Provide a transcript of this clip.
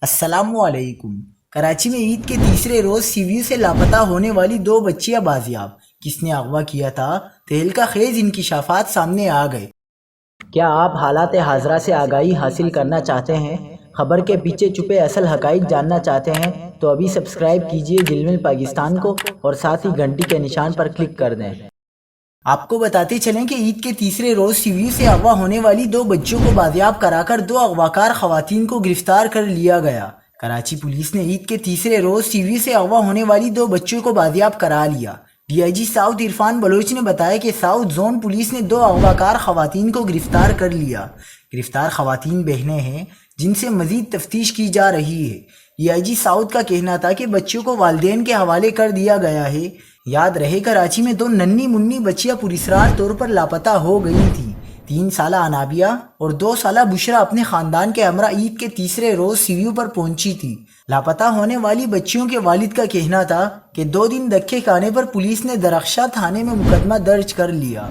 السلام علیکم۔ کراچی میں عید کے تیسرے روز سی ویو سے لاپتہ ہونے والی 2 بچیاں بازیاب، کس نے اغوا کیا تھا؟ تہلکہ خیز انکشافات سامنے آ گئے۔ کیا آپ حالات حاضرہ سے آگاہی حاصل کرنا چاہتے ہیں؟ خبر کے پیچھے چھپے اصل حقائق جاننا چاہتے ہیں تو ابھی سبسکرائب کیجئے جلمل پاکستان کو اور ساتھ ہی گھنٹی کے نشان پر کلک کر دیں۔ آپ کو بتاتے چلیں کہ عید کے تیسرے روز سی ویو سے اغوا ہونے والی 2 بچیوں کو بازیاب کرا کر 2 اغواکار خواتین کو گرفتار کر لیا گیا۔ کراچی پولیس نے عید کے تیسرے روز سی ویو سے اغوا ہونے والی 2 بچیوں کو بازیاب کرا لیا۔ D I G south Irfan Baloch نے بتایا کہ ساؤتھ زون پولیس نے 2 اغواکار خواتین کو گرفتار کر لیا۔ گرفتار خواتین بہنیں ہیں جن سے مزید تفتیش کی جا رہی ہے۔ ڈی آئی جی ساؤتھ کا کہنا تھا کہ بچیوں کو والدین کے حوالے کر دیا گیا ہے۔ یاد رہے کراچی میں 2 ننھی منی بچیاں پراسرار طور پر لاپتہ ہو گئی تھیں۔ 3 سالہ انابیہ اور 2 سالہ بشرا اپنے خاندان کے ہمراہ عید کے تیسرے روز سی ویو پر پہنچی تھی۔ لاپتہ ہونے والی بچیوں کے والد کا کہنا تھا کہ 2 دن دھکے کھانے پر پولیس نے درخشاں تھانے میں مقدمہ درج کر لیا۔